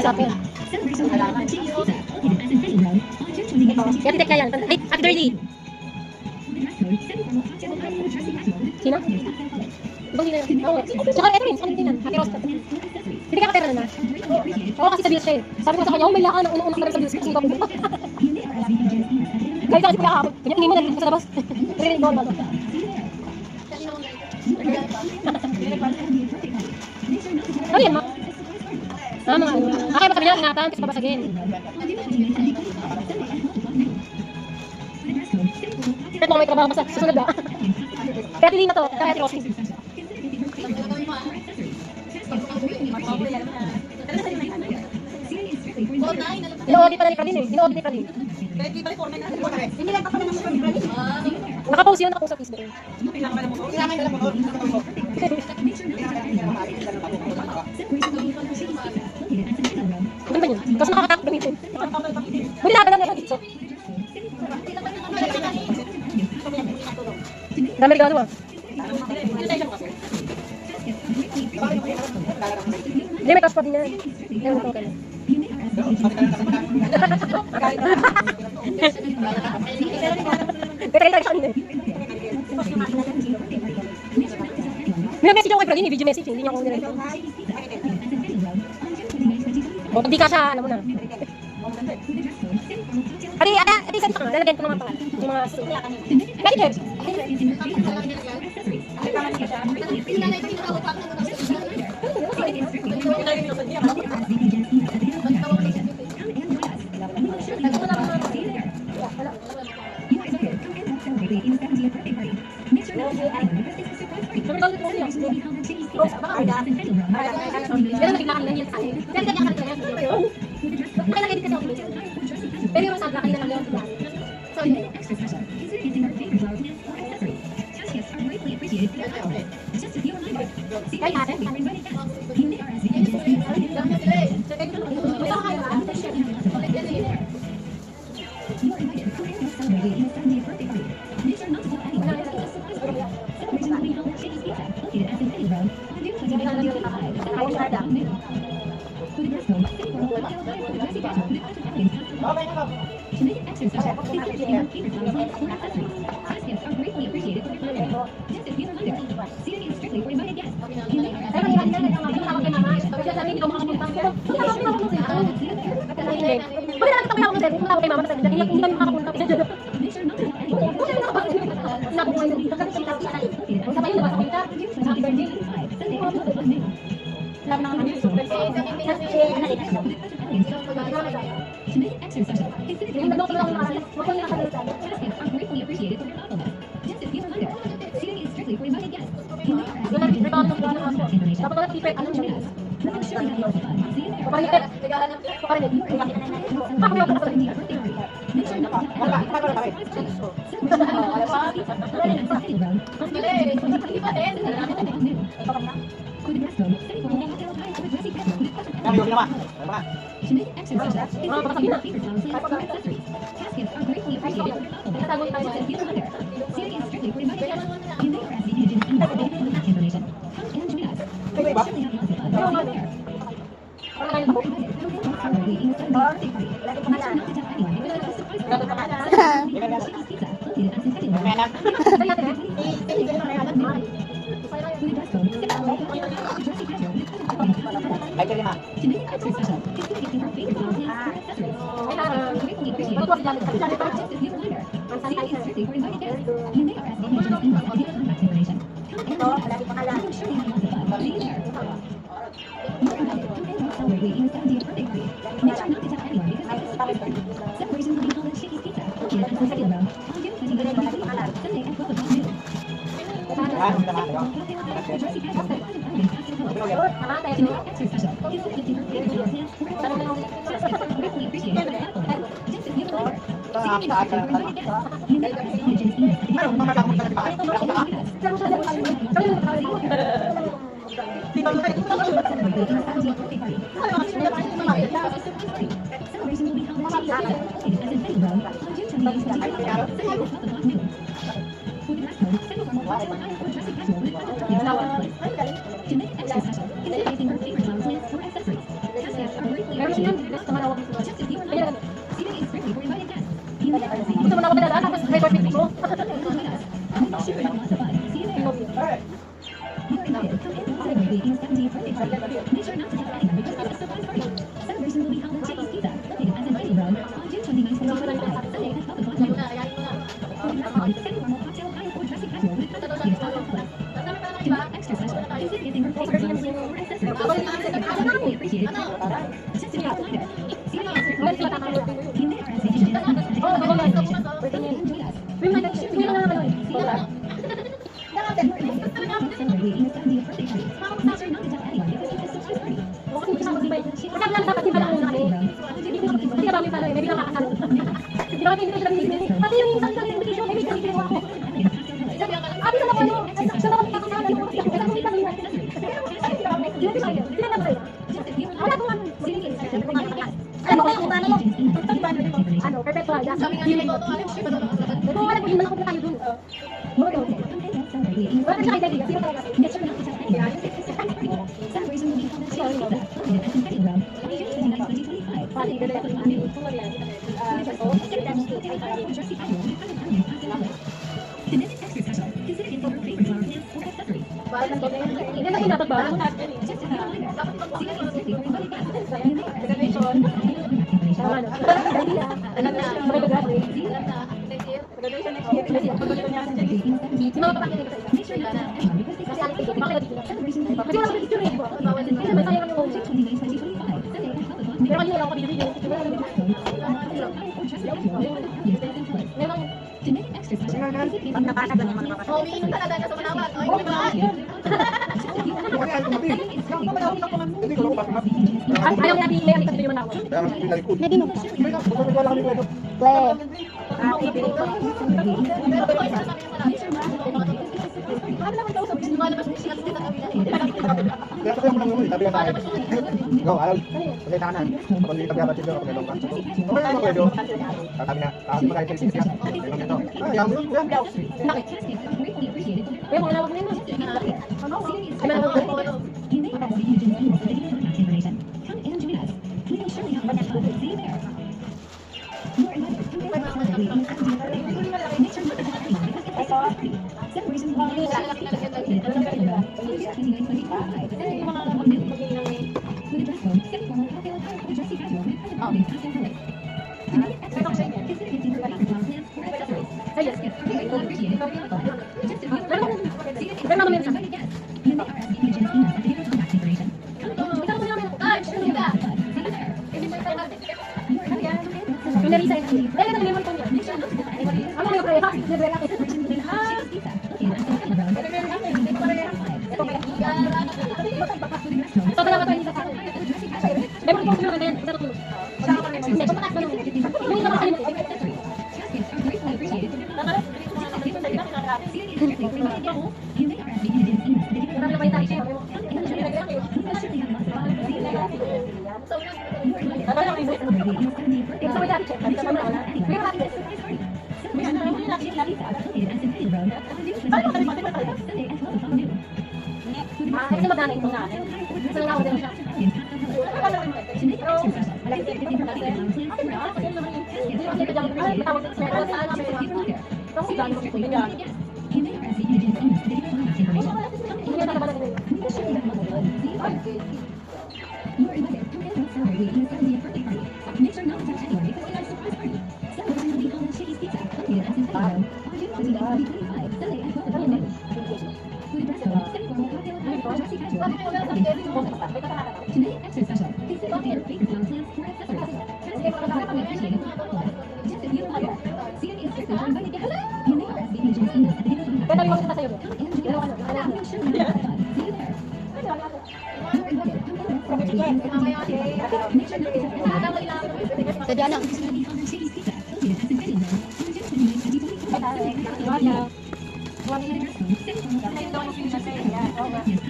sarap yun. Kaya titek kaya yan. Ay, happy birthday! Sino? Ibang sino yun? Oo. Tsaka ito rin, sa kanil din Happy Rose. Hindi ka kapera na. Oo, kasi sa bills siya eh. Sabi ko sa kanya, oh, may lakan ang unang-unang ka rin sa bills. Kasi ba mo? Kahit kasi pinakahapon. Kanya, hindi mo na sa labas. Rinig ko, ano. Ano yan, ma? Mga ano. Kaya ba kami niya, ingatan, kasi babasagin. Kahit mga may trabaho basta susunod na. Kaya tili na to, kaya Rossi. Ino-audit pa na ni Pralin eh. Ino-audit ni Pralin. Nakapost yun, nakapost sa Facebook. Ano ba yun? Kasi nakakatakot gamitin. Buli laban lang dito. Dami regalo ah. Hindi, may cash pa din yan. Ewan ko kaya. Pero kailangan siya kanina eh. May message ako kay Pralin, video message, hindi niya ako nire-reply. O, pag di ka siya, alam mo na. Adi, send pa nga, lalagyan ko naman pa. Yung mga susunod. Kasi Jeff. Pero yung sabi kanina lang yung so yun. Kaya ate. Pati yung isang invitation, may bigyan ginawa ko. Abi na ako, sa mga kakasala, ano, perpetual, healing mo. Ito nga naging malaki na tayo dun. Modo. Wala na siya kay Daddy, sino talaga? Hindi na kinatot ba? Umiinom talaga na sa manawag. Ay, di ba? Ayaw natin may alikas din yung manawag. Hindi mo. May mga lawag na yun.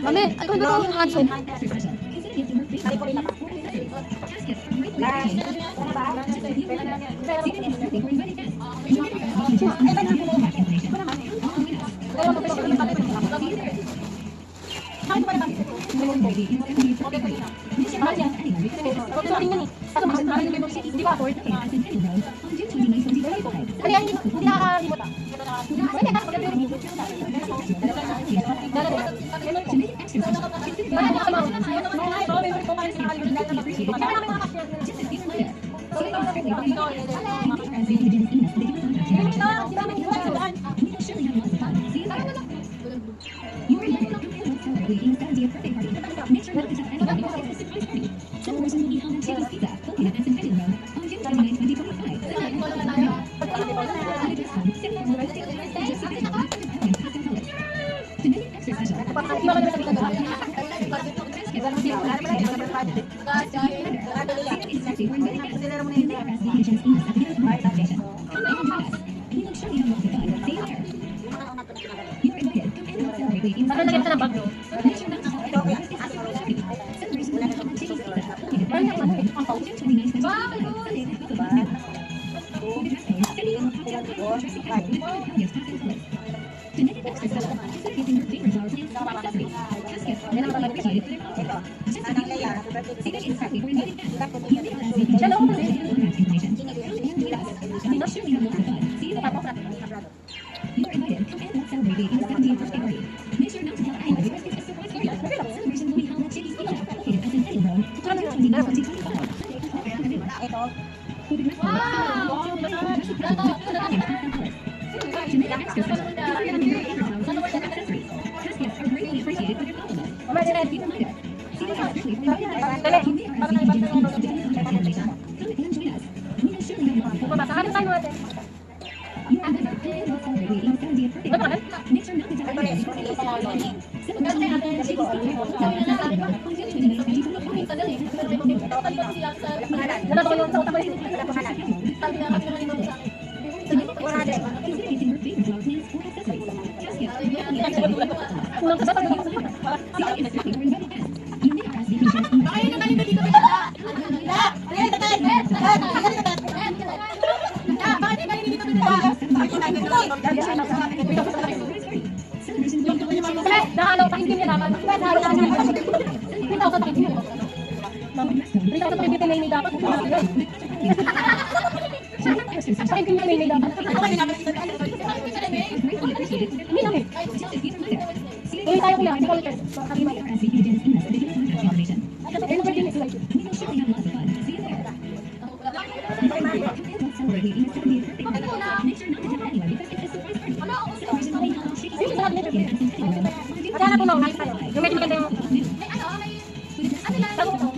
Mami, ay kung ano yung hands-on? Hindi ko afford. Ano yan? Hindi nakakalimot ah. Hindi naman naman sa likod. Saan na lagyan ka ng bag, no? Ay, ang pouch. Yan ang babalik ka. Siya lang ako din. Tapos, kulang ka ba? Nakalaw pa, hindi niya dapat. Nakalaw pa, hindi niya dapat. 3,000 na dapat. Sa akin yung may dapat. Hindi lang eh. Uy, tayo kuya. Hindi ko ulit. Sabi mo. Ano ba din ito? Wala na po, no? Yung medyo maganda yung... Ano lang?